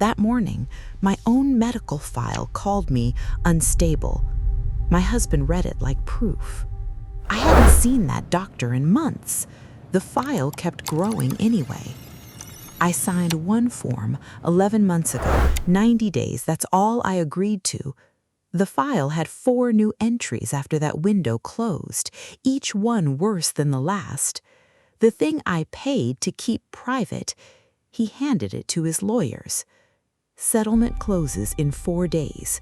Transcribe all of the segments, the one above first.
That morning, my own medical file called me unstable. My husband read it like proof. I hadn't seen that doctor in months. The file kept growing anyway. I signed one form 11 months ago, 90 days, that's all I agreed to. The file had 4 new entries after that window closed, each one worse than the last. The thing I paid to keep private, he handed it to his lawyers. Settlement closes in 4 days.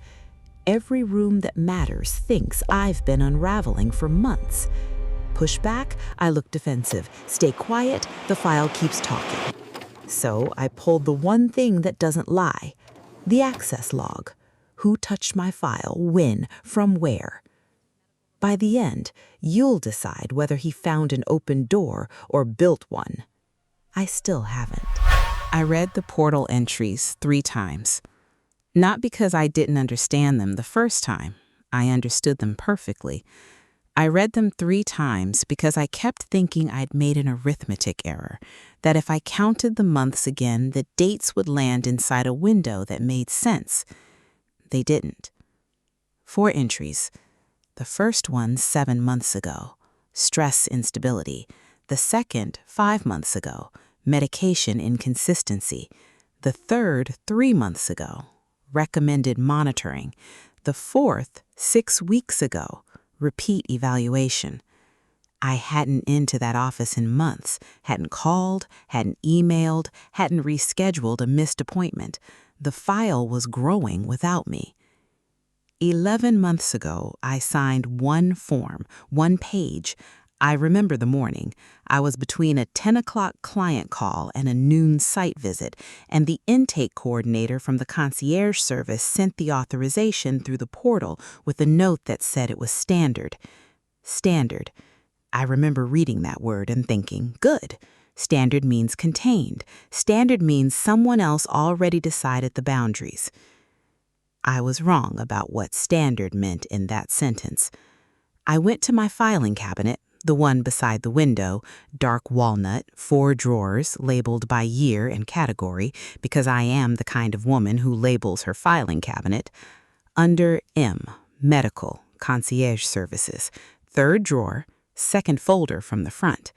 Every room that matters thinks I've been unraveling for months. Push back, I look defensive. Stay quiet, the file keeps talking. So I pulled the one thing that doesn't lie, the access log. Who touched my file, when, from where? By the end, you'll decide whether he found an open door or built one. I still haven't. I read the portal entries 3 times. Not because I didn't understand them the first time. I understood them perfectly. I read them 3 times because I kept thinking I'd made an arithmetic error, that if I counted the months again, the dates would land inside a window that made sense. They didn't. 4 entries. The first one 7 months ago, stress instability. The second 5 months ago, medication inconsistency. The third 3 months ago, recommended monitoring. The fourth 6 weeks ago, repeat evaluation. I hadn't into that office in months, hadn't called, hadn't emailed, hadn't rescheduled a missed appointment. The file was growing without me. 11 months ago, I signed one form, 1 page. I remember the morning. I was between a 10 o'clock client call and a noon site visit, and the intake coordinator from the concierge service sent the authorization through the portal with a note that said it was standard. Standard. I remember reading that word and thinking, good. Standard means contained. Standard means someone else already decided the boundaries. I was wrong about what standard meant in that sentence. I went to my filing cabinet, the one beside the window, dark walnut, 4 drawers labeled by year and category, because I am the kind of woman who labels her filing cabinet. Under M, medical, concierge services, 3rd drawer, 2nd folder from the front.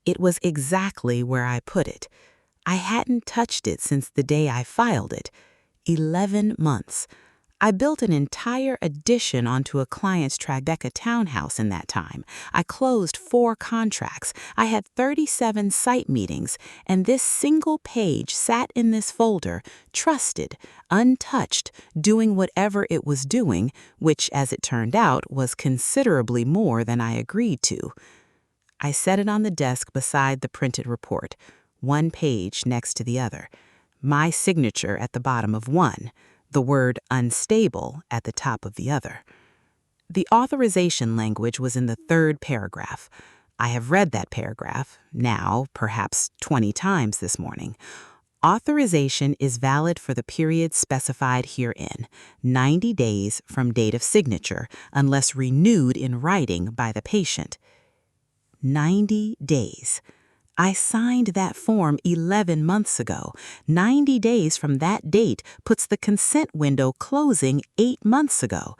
It was exactly where I put it. I hadn't touched it since the day I filed it. 11 months. I built an entire addition onto a client's Tribeca townhouse in that time. I closed 4 contracts. I had 37 site meetings, and this single page sat in this folder, trusted, untouched, doing whatever it was doing, which, as it turned out, was considerably more than I agreed to. I set it on the desk beside the printed report, 1 page next to the other. My signature at the bottom of one, the word unstable at the top of the other. The authorization language was in the 3rd paragraph. I have read that paragraph, now perhaps 20 times this morning. Authorization is valid for the period specified herein, 90 days from date of signature, unless renewed in writing by the patient. 90 days. I signed that form 11 months ago. 90 days from that date puts the consent window closing 8 months ago.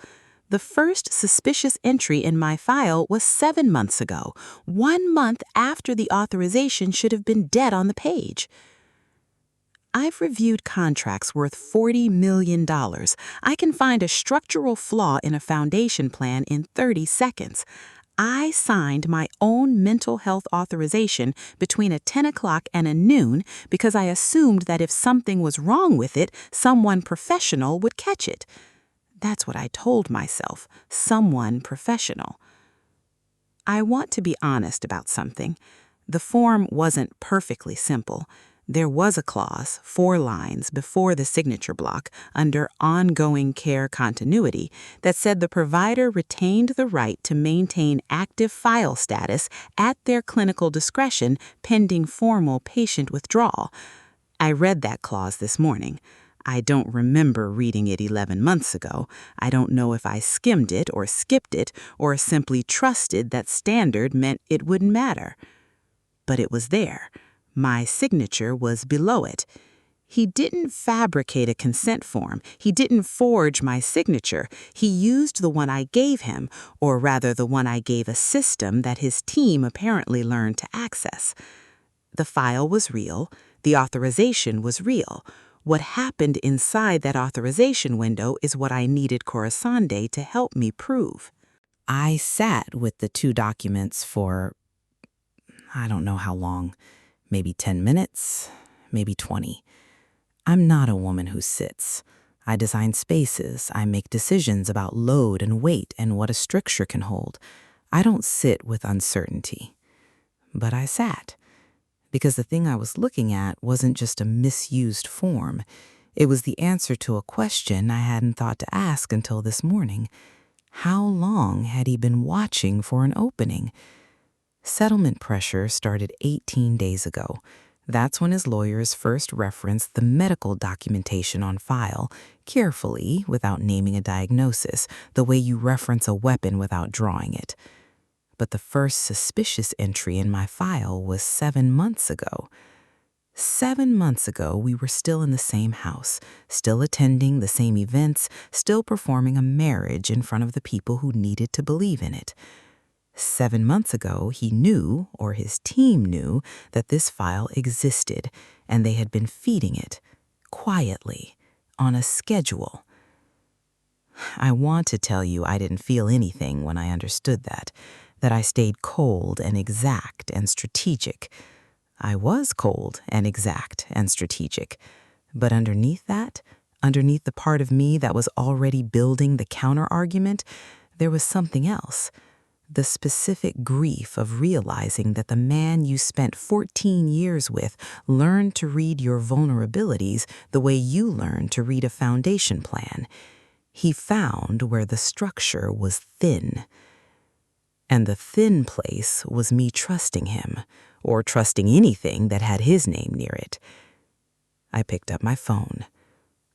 The first suspicious entry in my file was 7 months ago, 1 month after the authorization should have been dead on the page. I've reviewed contracts worth $40 million. I can find a structural flaw in a foundation plan in 30 seconds. I signed my own mental health authorization between a 10 o'clock and a noon because I assumed that if something was wrong with it, someone professional would catch it. That's what I told myself, someone professional. I want to be honest about something. The form wasn't perfectly simple. There was a clause, 4 lines before the signature block, under ongoing care continuity, that said the provider retained the right to maintain active file status at their clinical discretion pending formal patient withdrawal. I read that clause this morning. I don't remember reading it 11 months ago. I don't know if I skimmed it or skipped it or simply trusted that standard meant it wouldn't matter. But it was there. My signature was below it. He didn't fabricate a consent form. He didn't forge my signature. He used the one I gave him, or rather the one I gave a system that his team apparently learned to access. The file was real. The authorization was real. What happened inside that authorization window is what I needed Coruscant to help me prove. I sat with the two documents for, I don't know how long, maybe 10 minutes, maybe 20. I'm not a woman who sits. I design spaces. I make decisions about load and weight and what a stricture can hold. I don't sit with uncertainty. But I sat. Because the thing I was looking at wasn't just a misused form. It was the answer to a question I hadn't thought to ask until this morning. How long had he been watching for an opening? Settlement pressure started 18 days ago. That's when his lawyers first referenced the medical documentation on file, carefully, without naming a diagnosis, the way you reference a weapon without drawing it. But the first suspicious entry in my file was 7 months ago. 7 months ago, we were still in the same house, still attending the same events, still performing a marriage in front of the people who needed to believe in it. 7 months ago, he knew, or his team knew, that this file existed, and they had been feeding it, quietly, on a schedule. I want to tell you I didn't feel anything when I understood that I stayed cold and exact and strategic. I was cold and exact and strategic. But underneath that, underneath the part of me that was already building the counter-argument, there was something else. The specific grief of realizing that the man you spent 14 years with learned to read your vulnerabilities the way you learned to read a foundation plan. He found where the structure was thin. And the thin place was me trusting him, or trusting anything that had his name near it. I picked up my phone.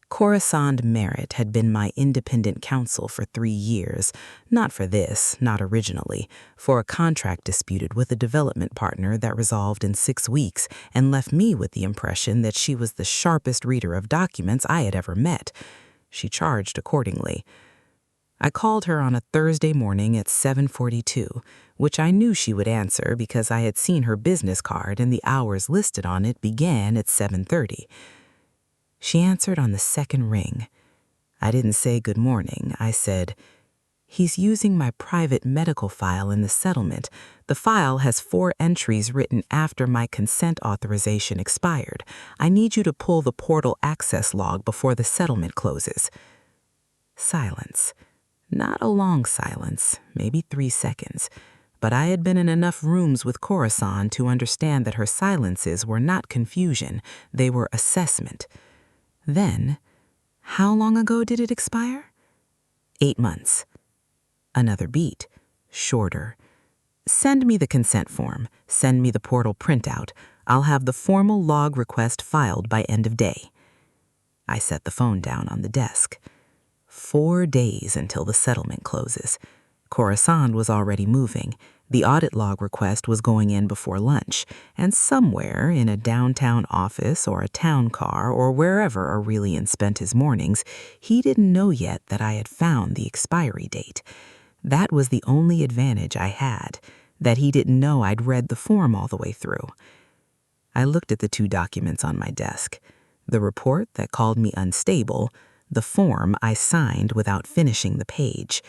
Coruscant Merritt had been my independent counsel for 3 years, not for this, not originally, for a contract disputed with a development partner that resolved in 6 weeks and left me with the impression that she was the sharpest reader of documents I had ever met. She charged accordingly. I called her on a Thursday morning at 7:42, which I knew she would answer because I had seen her business card and the hours listed on it began at 7:30. She answered on the second ring. I didn't say good morning. I said, "He's using my private medical file in the settlement. The file has 4 entries written after my consent authorization expired. I need you to pull the portal access log before the settlement closes." Silence. Not a long silence, maybe 3 seconds. But I had been in enough rooms with Coruscant to understand that her silences were not confusion, they were assessment. Then, how long ago did it expire? 8 months. Another beat, shorter. Send me the consent form. Send me the portal printout. I'll have the formal log request filed by end of day. I set the phone down on the desk. 4 days until the settlement closes. Coruscant was already moving. The audit log request was going in before lunch, and somewhere in a downtown office or a town car or wherever Aurelian spent his mornings, he didn't know yet that I had found the expiry date. That was the only advantage I had, that he didn't know I'd read the form all the way through. I looked at the 2 documents on my desk, the report that called me unstable, the form I signed without finishing the page.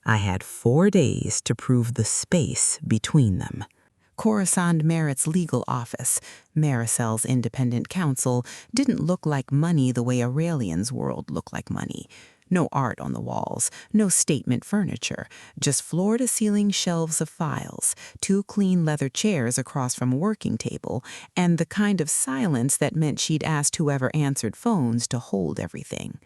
I had 4 days to prove the space between them. Coruscant Merritt's legal office, Maricel's independent counsel, didn't look like money the way Aurelian's world looked like money. No art on the walls, no statement furniture, just floor-to-ceiling shelves of files, 2 clean leather chairs across from a working table, and the kind of silence that meant she'd asked whoever answered phones to hold everything.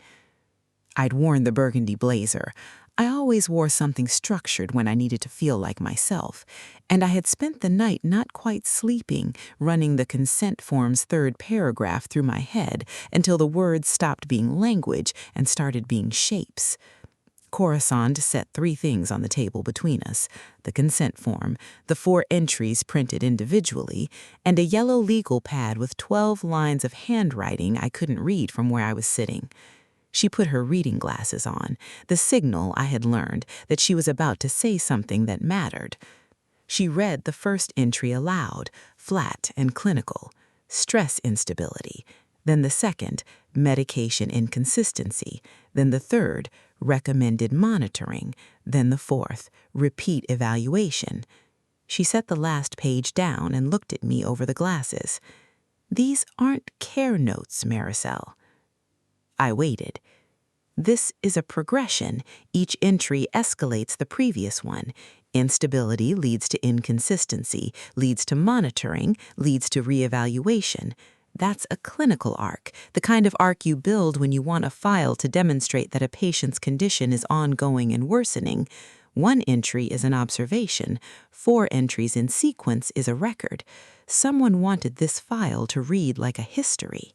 I'd worn the burgundy blazer. I always wore something structured when I needed to feel like myself, and I had spent the night not quite sleeping, running the consent form's 3rd paragraph through my head until the words stopped being language and started being shapes. Coruscant set 3 things on the table between us: the consent form, the 4 entries printed individually, and a yellow legal pad with 12 lines of handwriting I couldn't read from where I was sitting. She put her reading glasses on, the signal I had learned that she was about to say something that mattered. She read the first entry aloud, flat and clinical: stress instability. Then the second, medication inconsistency. Then the third, recommended monitoring. Then the fourth, repeat evaluation. She set the last page down and looked at me over the glasses. "These aren't care notes, Maricel." I waited. "This is a progression. Each entry escalates the previous one. Instability leads to inconsistency, leads to monitoring, leads to reevaluation. That's a clinical arc, the kind of arc you build when you want a file to demonstrate that a patient's condition is ongoing and worsening. 1 entry is an observation. 4 entries in sequence is a record. Someone wanted this file to read like a history."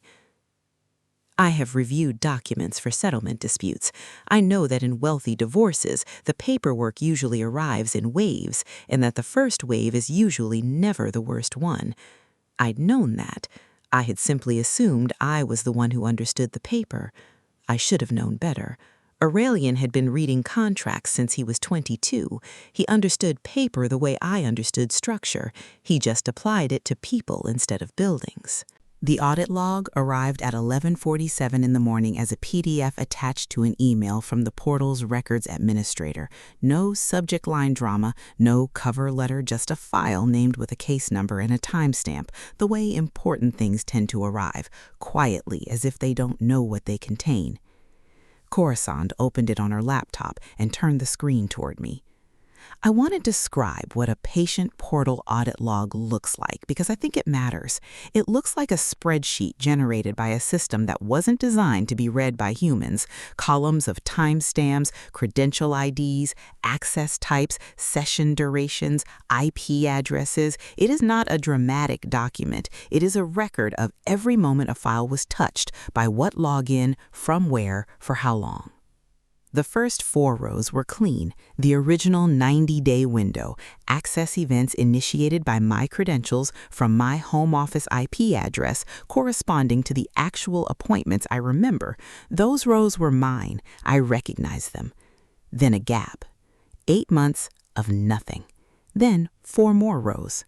I have reviewed documents for settlement disputes. I know that in wealthy divorces, the paperwork usually arrives in waves, and that the first wave is usually never the worst one. I'd known that. I had simply assumed I was the one who understood the paper. I should have known better. Aurelian had been reading contracts since he was 22. He understood paper the way I understood structure. He just applied it to people instead of buildings. The audit log arrived at 11:47 in the morning as a PDF attached to an email from the portal's records administrator. No subject line drama, no cover letter, just a file named with a case number and a timestamp, the way important things tend to arrive, quietly as if they don't know what they contain. Coruscant opened it on her laptop and turned the screen toward me. I want to describe what a patient portal audit log looks like because I think it matters. It looks like a spreadsheet generated by a system that wasn't designed to be read by humans. Columns of timestamps, credential IDs, access types, session durations, IP addresses. It is not a dramatic document. It is a record of every moment a file was touched, by what login, from where, for how long. The first 4 rows were clean, the original 90-day window, access events initiated by my credentials from my home office IP address corresponding to the actual appointments I remember. Those rows were mine. I recognized them. Then a gap. 8 months of nothing. Then 4 more rows.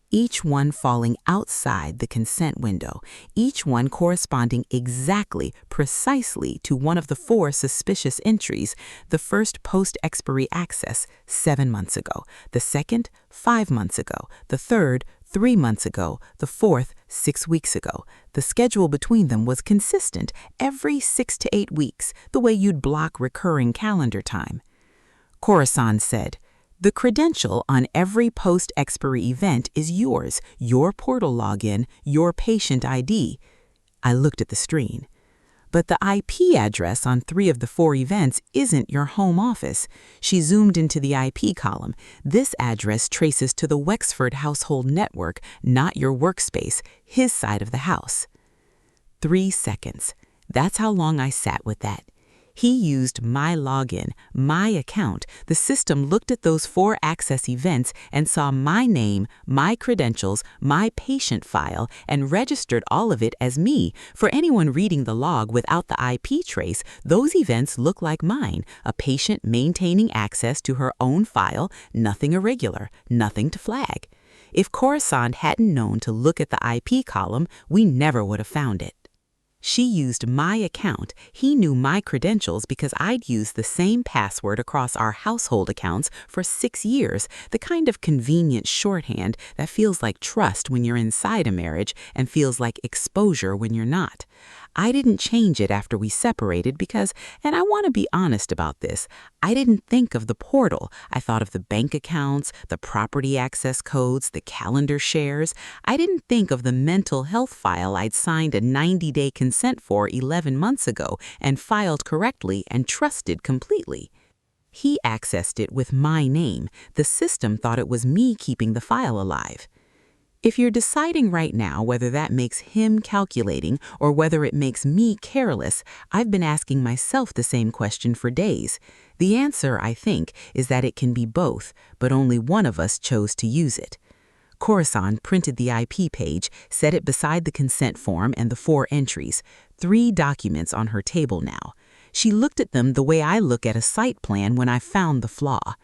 Each one falling outside the consent window, each one corresponding exactly, precisely to one of the 4 suspicious entries: the first post-expiry access, 7 months ago; the second, 5 months ago; the third, 3 months ago; the fourth, 6 weeks ago. The schedule between them was consistent, every 6 to 8 weeks, the way you'd block recurring calendar time. Coruscant said, "The credential on every post-expiry event is yours, your portal login, your patient ID." I looked at the screen. "But the IP address on 3 of the 4 events isn't your home office." She zoomed into the IP column. "This address traces to the Wexford household network, not your workspace, his side of the house." 3 seconds. That's how long I sat with that. He used my login, my account. The system looked at those 4 access events and saw my name, my credentials, my patient file, and registered all of it as me. For anyone reading the log without the IP trace, those events look like mine, a patient maintaining access to her own file, nothing irregular, nothing to flag. If Coruscant hadn't known to look at the IP column, we never would have found it. She used my account. He knew my credentials because I'd used the same password across our household accounts for 6 years, the kind of convenient shorthand that feels like trust when you're inside a marriage and feels like exposure when you're not. I didn't change it after we separated because, and I want to be honest about this, I didn't think of the portal. I thought of the bank accounts, the property access codes, the calendar shares. I didn't think of the mental health file I'd signed a 90-day consent for 11 months ago and filed correctly and trusted completely. He accessed it with my name. The system thought it was me keeping the file alive. If you're deciding right now whether that makes him calculating or whether it makes me careless, I've been asking myself the same question for days. The answer, I think, is that it can be both, but only one of us chose to use it. Coruscant printed the IP page, set it beside the consent form and the 4 entries, 3 documents on her table now. She looked at them the way I look at a site plan when I found the flaw.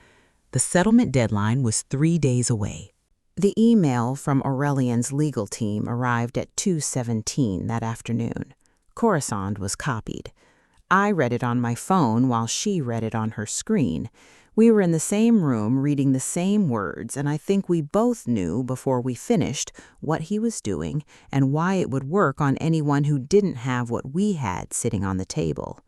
The settlement deadline was 3 days away. The email from Aurelian's legal team arrived at 2:17 that afternoon. Coruscant was copied. I read it on my phone while she read it on her screen. We were in the same room reading the same words, and I think we both knew before we finished what he was doing and why it would work on anyone who didn't have what we had sitting on the table.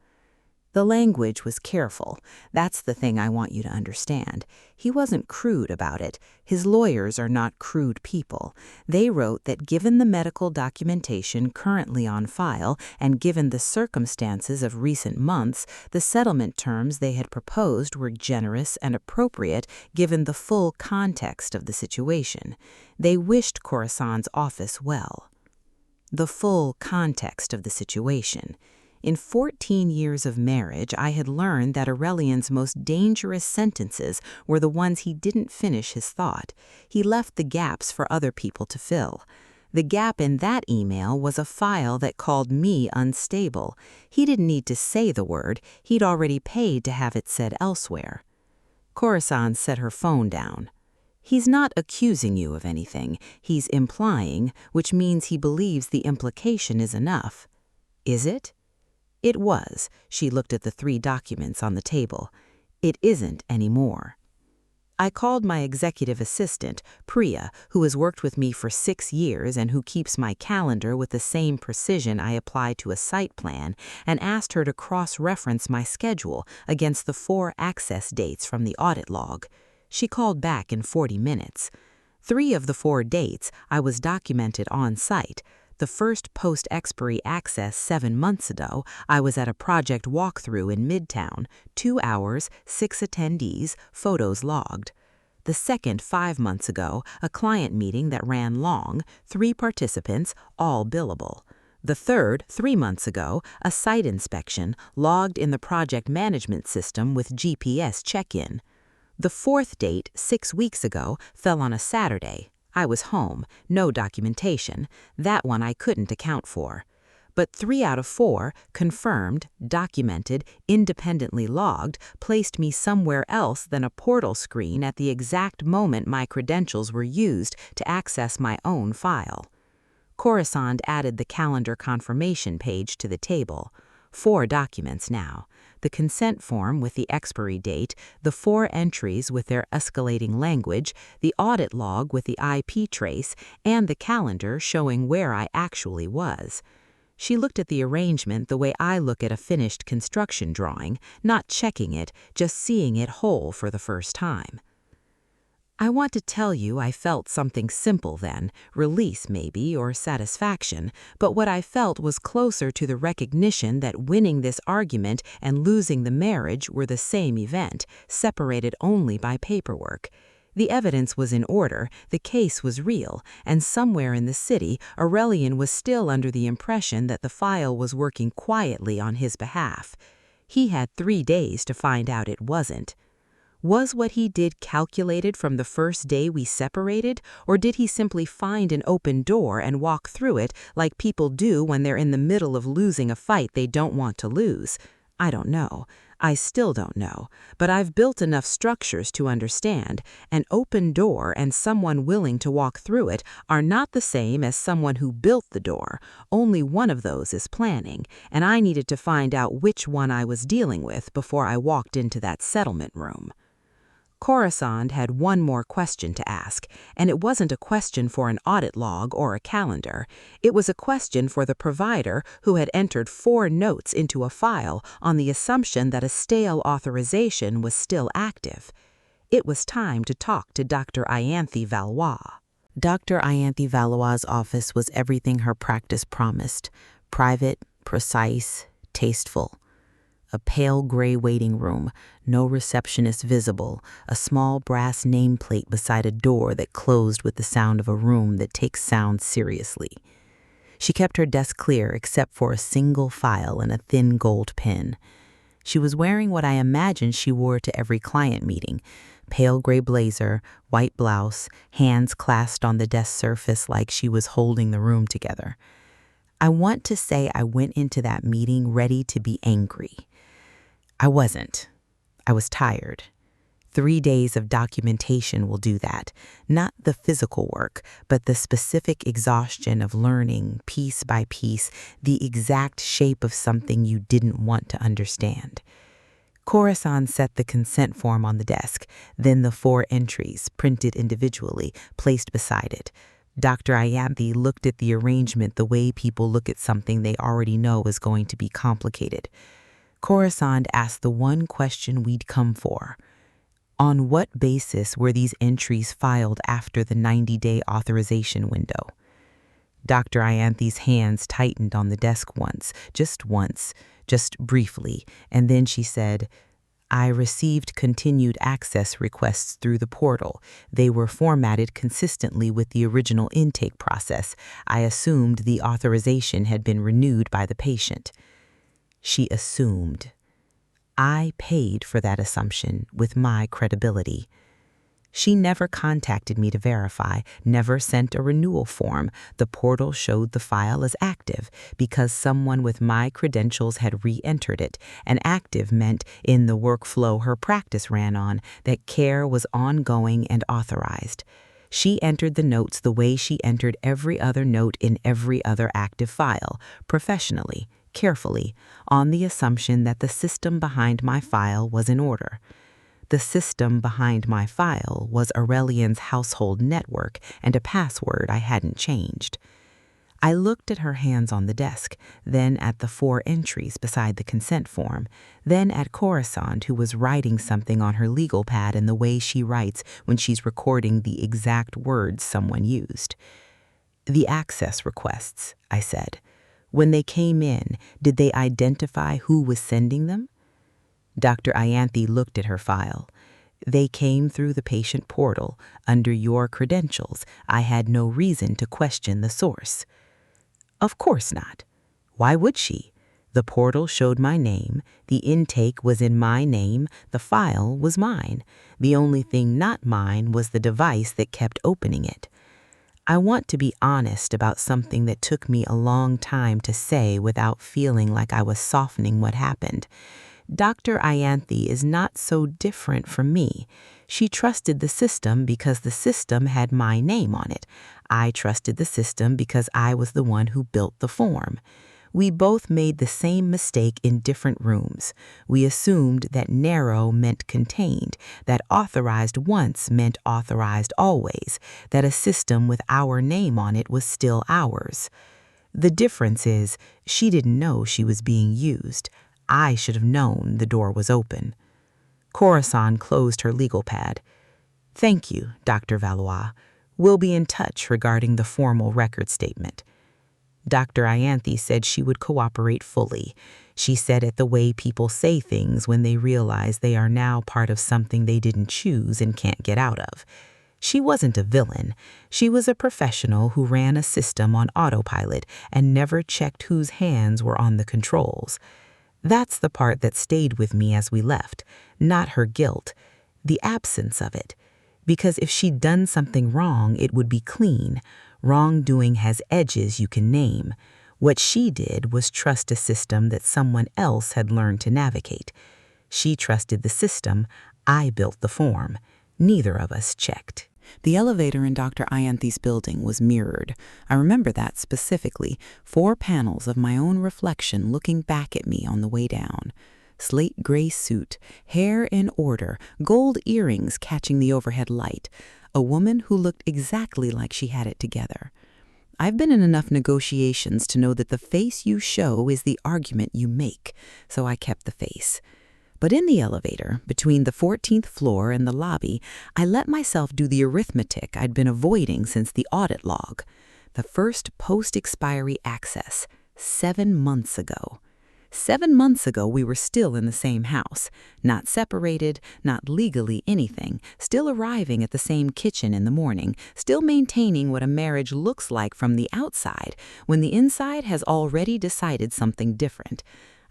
The language was careful. That's the thing I want you to understand. He wasn't crude about it. His lawyers are not crude people. They wrote that given the medical documentation currently on file and given the circumstances of recent months, the settlement terms they had proposed were generous and appropriate given the full context of the situation. They wished Coruscant's office well. The full context of the situation. In 14 years of marriage, I had learned that Aurelian's most dangerous sentences were the ones he didn't finish his thought. He left the gaps for other people to fill. The gap in that email was a file that called me unstable. He didn't need to say the word. He'd already paid to have it said elsewhere. Coruscant set her phone down. He's not accusing you of anything. He's implying, which means he believes the implication is enough. Is it? It was. She looked at the 3 documents on the table. It isn't anymore. I called my executive assistant, Priya, who has worked with me for 6 years and who keeps my calendar with the same precision I apply to a site plan, and asked her to cross-reference my schedule against the 4 access dates from the audit log. She called back in 40 minutes. 3 of the 4 dates I was documented on site. The first post-expiry access 7 months ago, I was at a project walkthrough in Midtown, 2 hours, 6 attendees, photos logged. The second 5 months ago, a client meeting that ran long, 3 participants, all billable. The third, 3 months ago, a site inspection, logged in the project management system with GPS check-in. The fourth date, 6 weeks ago, fell on a Saturday. I was home, no documentation. That one I couldn't account for. But 3 out of 4, confirmed, documented, independently logged, placed me somewhere else than a portal screen at the exact moment my credentials were used to access my own file. Coruscant added the calendar confirmation page to the table. 4 documents now. The consent form with the expiry date, the 4 entries with their escalating language, the audit log with the IP trace, and the calendar showing where I actually was. She looked at the arrangement the way I look at a finished construction drawing, not checking it, just seeing it whole for the first time. I want to tell you I felt something simple then, release maybe, or satisfaction, but what I felt was closer to the recognition that winning this argument and losing the marriage were the same event, separated only by paperwork. The evidence was in order, the case was real, and somewhere in the city, Aurelian was still under the impression that the file was working quietly on his behalf. He had 3 days to find out it wasn't. Was what he did calculated from the first day we separated, or did he simply find an open door and walk through it like people do when they're in the middle of losing a fight they don't want to lose? I don't know. I still don't know. But I've built enough structures to understand an open door and someone willing to walk through it are not the same as someone who built the door. Only one of those is planning, and I needed to find out which one I was dealing with before I walked into that settlement room. Coruscant had one more question to ask, and it wasn't a question for an audit log or a calendar. It was a question for the provider who had entered 4 notes into a file on the assumption that a stale authorization was still active. It was time to talk to Dr. Ianthe Valois. Dr. Ianthe Valois' office was everything her practice promised: private, precise, tasteful. A pale gray waiting room, no receptionist visible, a small brass nameplate beside a door that closed with the sound of a room that takes sound seriously. She kept her desk clear except for a single file and a thin gold pen. She was wearing what I imagined she wore to every client meeting: pale gray blazer, white blouse, hands clasped on the desk surface like she was holding the room together. I want to say I went into that meeting ready to be angry. I wasn't. I was tired. 3 days of documentation will do that. Not the physical work, but the specific exhaustion of learning, piece by piece, the exact shape of something you didn't want to understand. Khorasan set the consent form on the desk, then the 4 entries, printed individually, placed beside it. Dr. Ayanthi looked at the arrangement the way people look at something they already know is going to be complicated. Khorasan asked the one question we'd come for. On what basis were these entries filed after the 90-day authorization window? Dr. Ayanthi's hands tightened on the desk once, just briefly, and then she said, I received continued access requests through the portal. They were formatted consistently with the original intake process. I assumed the authorization had been renewed by the patient. She assumed. I paid for that assumption with my credibility. She never contacted me to verify, never sent a renewal form. The portal showed the file as active because someone with my credentials had re-entered it, and active meant in the workflow her practice ran on that care was ongoing and authorized. She entered the notes the way she entered every other note in every other active file, professionally, carefully, on the assumption that the system behind my file was in order. The system behind my file was Aurelian's household network and a password I hadn't changed. I looked at her hands on the desk, then at the 4 entries beside the consent form, then at Khorasan, who was writing something on her legal pad in the way she writes when she's recording the exact words someone used. The access requests, I said. When they came in, did they identify who was sending them? Dr. Ayanthi looked at her file. They came through the patient portal. Under your credentials, I had no reason to question the source. Of course not. Why would she? The portal showed my name. The intake was in my name. The file was mine. The only thing not mine was the device that kept opening it. I want to be honest about something that took me a long time to say without feeling like I was softening what happened. Dr. Ayanthi is not so different from me. She trusted the system because the system had my name on it. I trusted the system because I was the one who built the form. We both made the same mistake in different rooms. We assumed that narrow meant contained, that authorized once meant authorized always, that a system with our name on it was still ours. The difference is, she didn't know she was being used. I should have known the door was open. Khorasan closed her legal pad. Thank you, Dr. Valois. We'll be in touch regarding the formal record statement. Dr. Ayanthi said she would cooperate fully. She said it the way people say things when they realize they are now part of something they didn't choose and can't get out of. She wasn't a villain. She was a professional who ran a system on autopilot and never checked whose hands were on the controls. That's the part that stayed with me as we left, not her guilt, the absence of it. Because if she'd done something wrong, it would be clean. Wrongdoing has edges you can name. What she did was trust a system that someone else had learned to navigate. She trusted the system. I built the form. Neither of us checked. The elevator in Dr. Ayanthi's building was mirrored. I remember that specifically. 4 panels of my own reflection looking back at me on the way down. Slate gray suit, hair in order, gold earrings catching the overhead light. A woman who looked exactly like she had it together. I've been in enough negotiations to know that the face you show is the argument you make, so I kept the face. But in the elevator, between the 14th floor and the lobby, I let myself do the arithmetic I'd been avoiding since the audit log. The first post-expiry access, 7 months ago. 7 months ago, we were still in the same house, not separated, not legally anything, still arriving at the same kitchen in the morning, still maintaining what a marriage looks like from the outside, when the inside has already decided something different.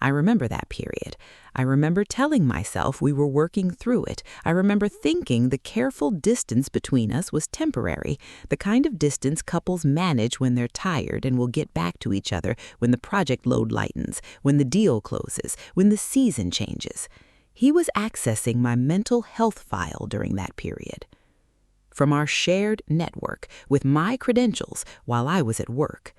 I remember that period. I remember telling myself we were working through it. I remember thinking the careful distance between us was temporary, the kind of distance couples manage when they're tired and will get back to each other when the project load lightens, when the deal closes, when the season changes. He was accessing my mental health file during that period. From our shared network, with my credentials, while I was at work.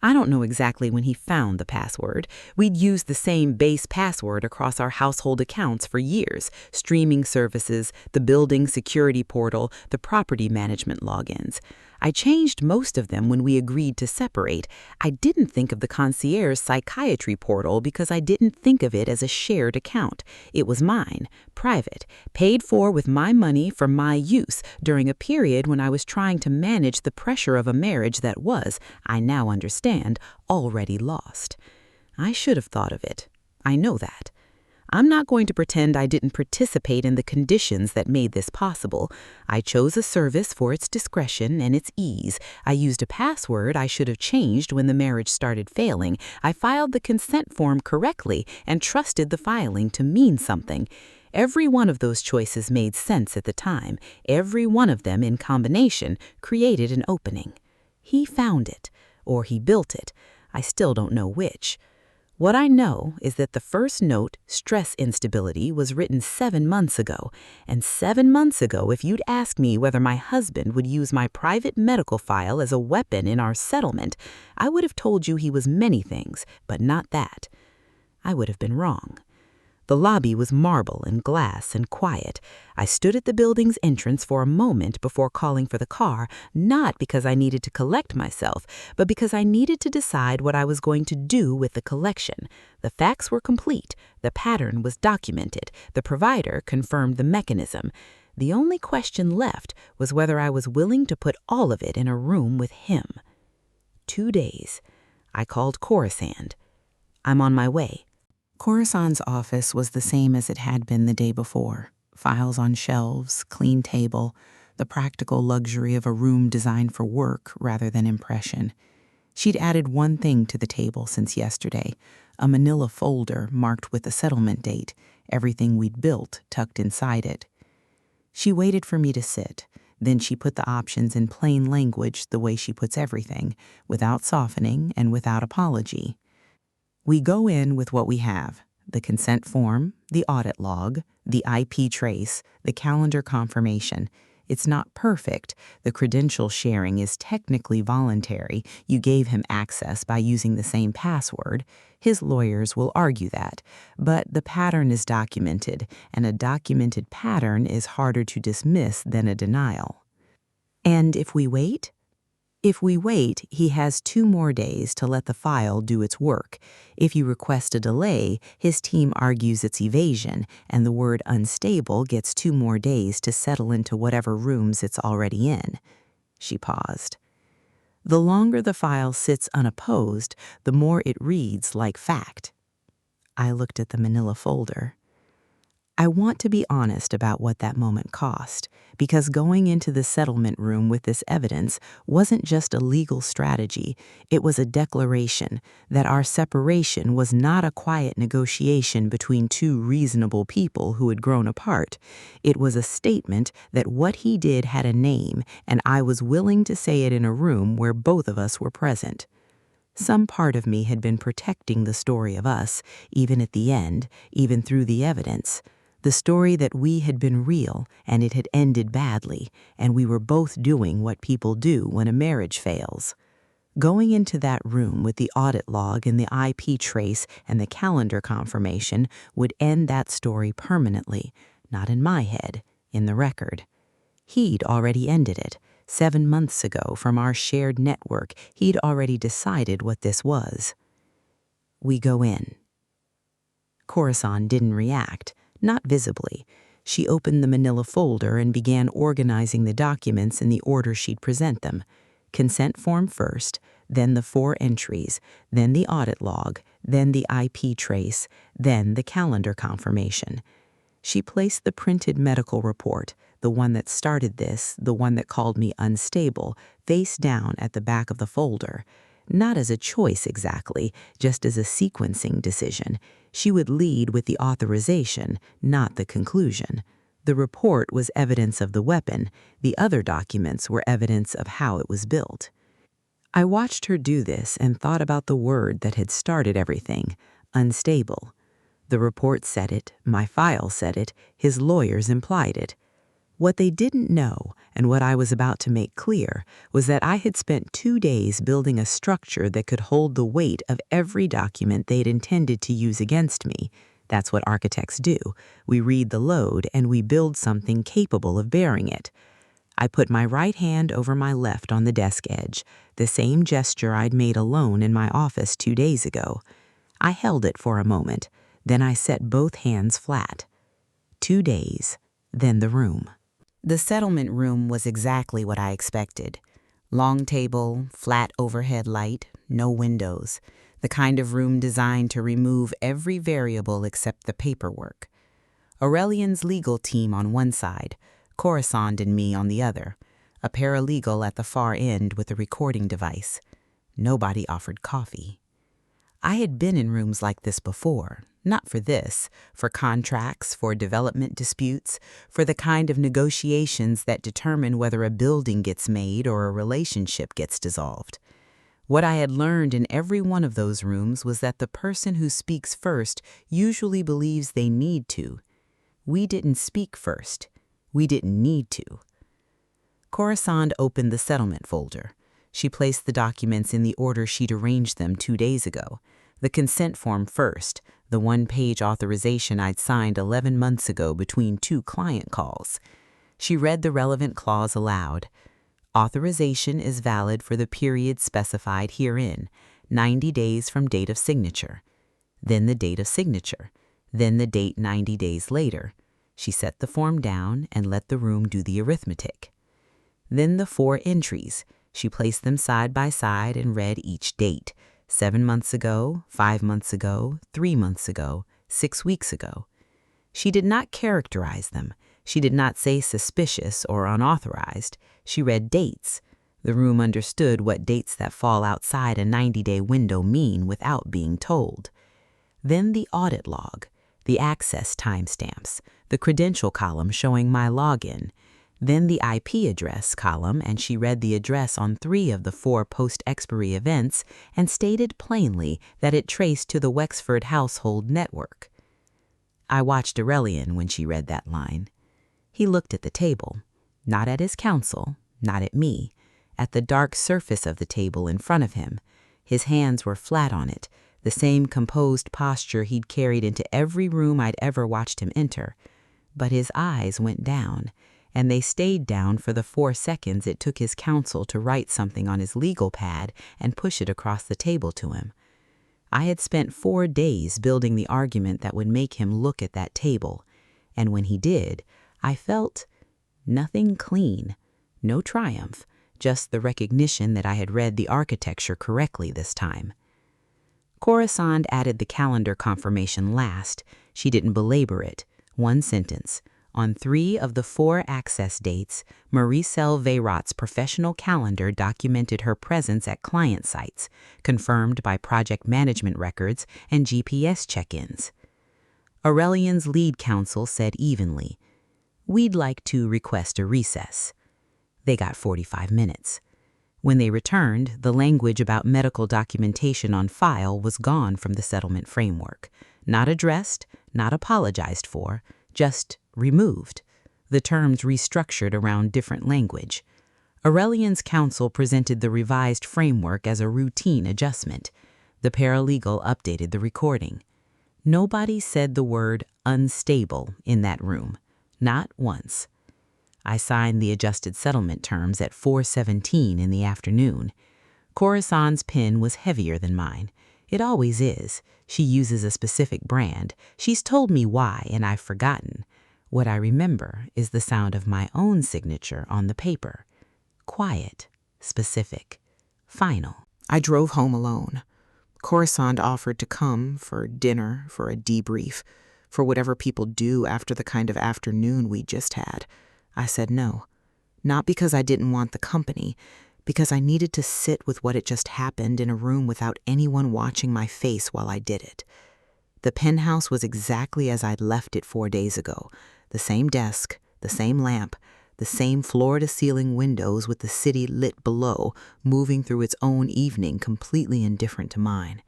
I don't know exactly when he found the password. We'd used the same base password across our household accounts for years, streaming services, the building security portal, the property management logins. I changed most of them when we agreed to separate. I didn't think of the concierge psychiatry portal because I didn't think of it as a shared account. It was mine, private, paid for with my money for my use during a period when I was trying to manage the pressure of a marriage that was, I now understand, already lost. I should have thought of it. I know that. I'm not going to pretend I didn't participate in the conditions that made this possible. I chose a service for its discretion and its ease. I used a password I should have changed when the marriage started failing. I filed the consent form correctly and trusted the filing to mean something. Every one of those choices made sense at the time. Every one of them in combination created an opening. He found it, or he built it. I still don't know which. What I know is that the first note, stress instability, was written 7 months ago. And 7 months ago, if you'd asked me whether my husband would use my private medical file as a weapon in our settlement, I would have told you he was many things, but not that. I would have been wrong. The lobby was marble and glass and quiet. I stood at the building's entrance for a moment before calling for the car, not because I needed to collect myself, but because I needed to decide what I was going to do with the collection. The facts were complete. The pattern was documented. The provider confirmed the mechanism. The only question left was whether I was willing to put all of it in a room with him. 2 days. I called Coruscant. I'm on my way. Coruscant's office was the same as it had been the day before. Files on shelves, clean table, the practical luxury of a room designed for work rather than impression. She'd added one thing to the table since yesterday, a manila folder marked with the settlement date, everything we'd built tucked inside it. She waited for me to sit. Then she put the options in plain language the way she puts everything, without softening and without apology. We go in with what we have: the consent form, the audit log, the IP trace, the calendar confirmation. It's not perfect. The credential sharing is technically voluntary. You gave him access by using the same password. His lawyers will argue that. But the pattern is documented, and a documented pattern is harder to dismiss than a denial. And if we wait? If we wait, he has 2 more days to let the file do its work. If you request a delay, his team argues it's evasion, and the word unstable gets 2 more days to settle into whatever rooms it's already in. She paused. The longer the file sits unopposed, the more it reads like fact. I looked at the manila folder. I want to be honest about what that moment cost, because going into the settlement room with this evidence wasn't just a legal strategy, it was a declaration that our separation was not a quiet negotiation between 2 reasonable people who had grown apart. It was a statement that what he did had a name, and I was willing to say it in a room where both of us were present. Some part of me had been protecting the story of us, even at the end, even through the evidence. The story that we had been real and it had ended badly, and we were both doing what people do when a marriage fails. Going into that room with the audit log and the IP trace and the calendar confirmation would end that story permanently, not in my head, in the record. He'd already ended it. 7 months ago, from our shared network, he'd already decided what this was. We go in. Coruscant didn't react. Not visibly. She opened the manila folder and began organizing the documents in the order she'd present them. Consent form first, then the 4 entries, then the audit log, then the IP trace, then the calendar confirmation. She placed the printed medical report, the one that started this, the one that called me unstable, face down at the back of the folder. Not as a choice exactly, just as a sequencing decision. She would lead with the authorization, not the conclusion. The report was evidence of the weapon. The other documents were evidence of how it was built. I watched her do this and thought about the word that had started everything, unstable. The report said it, my file said it, his lawyers implied it. What they didn't know, and what I was about to make clear, was that I had spent 2 days building a structure that could hold the weight of every document they'd intended to use against me. That's what architects do. We read the load and we build something capable of bearing it. I put my right hand over my left on the desk edge, the same gesture I'd made alone in my office 2 days ago. I held it for a moment, then I set both hands flat. 2 days, then the room. The settlement room was exactly what I expected. Long table, flat overhead light, no windows. The kind of room designed to remove every variable except the paperwork. Aurelian's legal team on one side, Coruscant and me on the other, a paralegal at the far end with a recording device. Nobody offered coffee. I had been in rooms like this before, not for this, for contracts, for development disputes, for the kind of negotiations that determine whether a building gets made or a relationship gets dissolved. What I had learned in every one of those rooms was that the person who speaks first usually believes they need to. We didn't speak first. We didn't need to. Coruscant opened the settlement folder. She placed the documents in the order she'd arranged them 2 days ago. The consent form first, the 1-page authorization I'd signed 11 months ago between 2 client calls. She read the relevant clause aloud. Authorization is valid for the period specified herein, 90 days from date of signature. Then the date of signature. Then the date 90 days later. She set the form down and let the room do the arithmetic. Then the 4 entries. She placed them side by side and read each date. 7 months ago, 5 months ago, 3 months ago, 6 weeks ago. She did not characterize them. She did not say suspicious or unauthorized. She read dates. The room understood what dates that fall outside a 90-day window mean without being told. Then the audit log, the access timestamps, the credential column showing my login. Then the IP address column, and she read the address on 3 of the 4 post-expiry events and stated plainly that it traced to the Wexford household network. I watched Aurelian when she read that line. He looked at the table, not at his counsel, not at me, at the dark surface of the table in front of him. His hands were flat on it, the same composed posture he'd carried into every room I'd ever watched him enter. But his eyes went down, and they stayed down for the 4 seconds it took his counsel to write something on his legal pad and push it across the table to him. I had spent 4 days building the argument that would make him look at that table, and when he did, I felt nothing clean, no triumph, just the recognition that I had read the architecture correctly this time. Coruscant added the calendar confirmation last. She didn't belabor it. 1 sentence. On 3 of the 4 access dates, Maricel Veyrot's professional calendar documented her presence at client sites, confirmed by project management records and GPS check-ins. Aurelian's lead counsel said evenly, "We'd like to request a recess." They got 45 minutes. When they returned, the language about medical documentation on file was gone from the settlement framework. Not addressed, not apologized for, just removed. The terms restructured around different language. Aurelian's counsel presented the revised framework as a routine adjustment. The paralegal updated the recording. Nobody said the word unstable in that room. Not once. I signed the adjusted settlement terms at 4:17 in the afternoon. Coruscant's pen was heavier than mine. It always is. She uses a specific brand. She's told me why, and I've forgotten. What I remember is the sound of my own signature on the paper. Quiet, specific, final. I drove home alone. Coruscant offered to come for dinner, for a debrief, for whatever people do after the kind of afternoon we just had. I said no. Not because I didn't want the company, because I needed to sit with what had just happened in a room without anyone watching my face while I did it. The penthouse was exactly as I'd left it 4 days ago. The same desk, the same lamp, the same floor-to-ceiling windows with the city lit below, moving through its own evening completely indifferent to mine.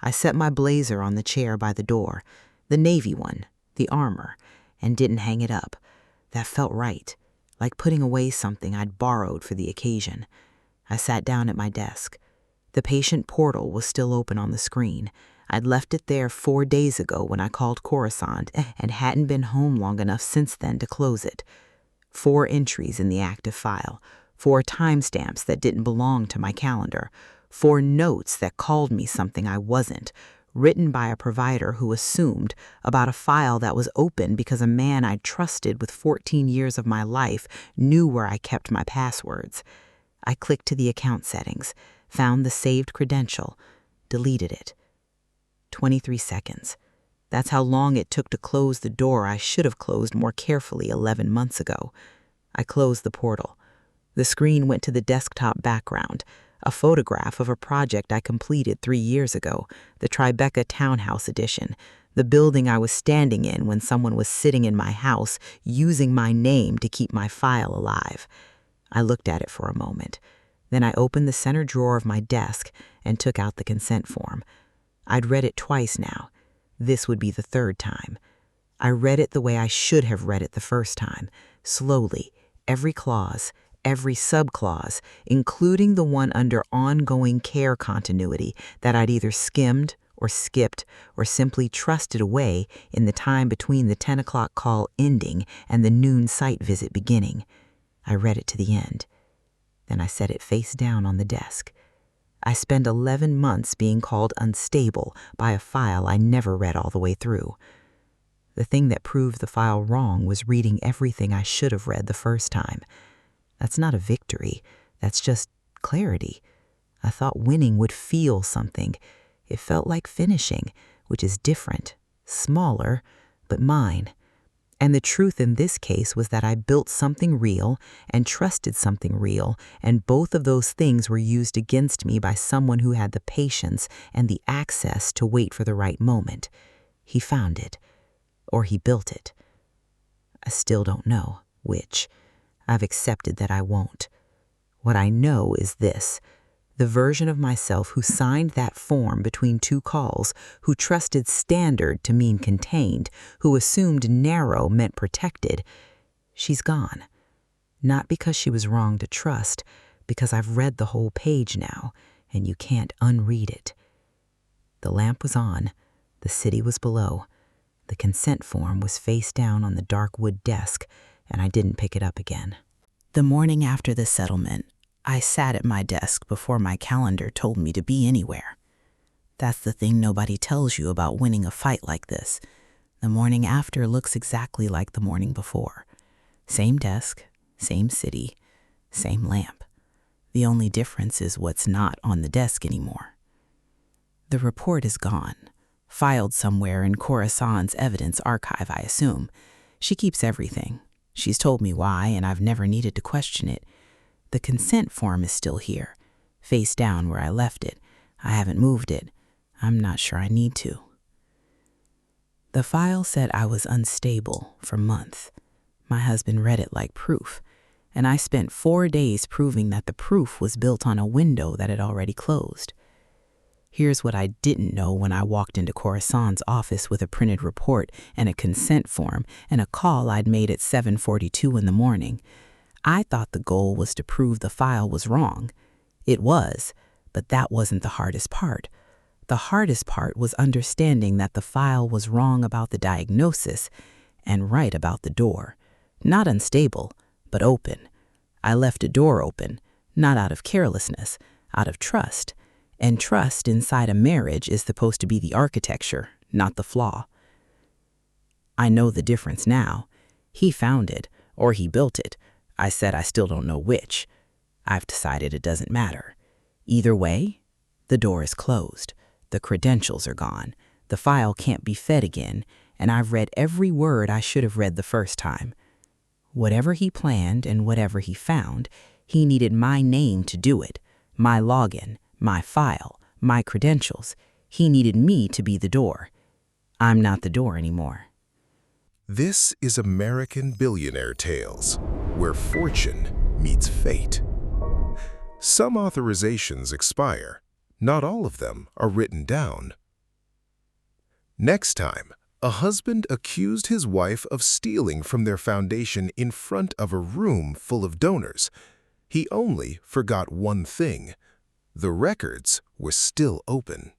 I set my blazer on the chair by the door, the navy one, the armor, and didn't hang it up. That felt right, like putting away something I'd borrowed for the occasion. I sat down at my desk. The patient portal was still open on the screen. I'd left it there 4 days ago when I called Coruscant and hadn't been home long enough since then to close it. 4 entries in the active file, 4 timestamps that didn't belong to my calendar, 4 notes that called me something I wasn't, written by a provider who assumed about a file that was open because a man I'd trusted with 14 years of my life knew where I kept my passwords. I clicked to the account settings, found the saved credential, deleted it. 23 seconds. That's how long it took to close the door I should have closed more carefully 11 months ago. I closed the portal. The screen went to the desktop background, a photograph of a project I completed 3 years ago, the Tribeca Townhouse Edition, the building I was standing in when someone was sitting in my house using my name to keep my file alive. I looked at it for a moment. Then I opened the center drawer of my desk and took out the consent form. I'd read it twice now. This would be the 3rd time. I read it the way I should have read it the first time, slowly, every clause, every subclause, including the one under ongoing care continuity that I'd either skimmed or skipped or simply trusted away in the time between the 10 o'clock call ending and the noon site visit beginning. I read it to the end. Then I set it face down on the desk. I spent 11 months being called unstable by a file I never read all the way through. The thing that proved the file wrong was reading everything I should have read the first time. That's not a victory. That's just clarity. I thought winning would feel something. It felt like finishing, which is different, smaller, but mine. And the truth in this case was that I built something real and trusted something real, and both of those things were used against me by someone who had the patience and the access to wait for the right moment. He found it, or he built it. I still don't know which. I've accepted that I won't. What I know is this. The version of myself who signed that form between 2 calls, who trusted standard to mean contained, who assumed narrow meant protected, she's gone. Not because she was wrong to trust, because I've read the whole page now, and you can't unread it. The lamp was on. The city was below. The consent form was face down on the dark wood desk, and I didn't pick it up again. The morning after the settlement, I sat at my desk before my calendar told me to be anywhere. That's the thing nobody tells you about winning a fight like this. The morning after looks exactly like the morning before. Same desk, same city, same lamp. The only difference is what's not on the desk anymore. The report is gone, filed somewhere in Coruscant's evidence archive, I assume. She keeps everything. She's told me why, and I've never needed to question it. The consent form is still here, face down where I left it. I haven't moved it. I'm not sure I need to. The file said I was unstable for months. My husband read it like proof, and I spent 4 days proving that the proof was built on a window that had already closed. Here's what I didn't know when I walked into Coruscant's office with a printed report and a consent form and a call I'd made at 7:42 in the morning. I thought the goal was to prove the file was wrong. It was, but that wasn't the hardest part. The hardest part was understanding that the file was wrong about the diagnosis and right about the door. Not unstable, but open. I left a door open, not out of carelessness, out of trust. And trust inside a marriage is supposed to be the architecture, not the flaw. I know the difference now. He found it, or he built it. I said I still don't know which. I've decided it doesn't matter. Either way, The door is closed. The credentials are gone. The file can't be fed again, and I've read every word I should have read the first time. Whatever he planned and whatever he found, he needed my name to do it, my login, my file, my credentials. He needed me to be the door. I'm not the door anymore. This is American Billionaire Tales, where fortune meets fate. Some authorizations expire. Not all of them are written down. Next time, a husband accused his wife of stealing from their foundation in front of a room full of donors. He only forgot one thing: the records were still open.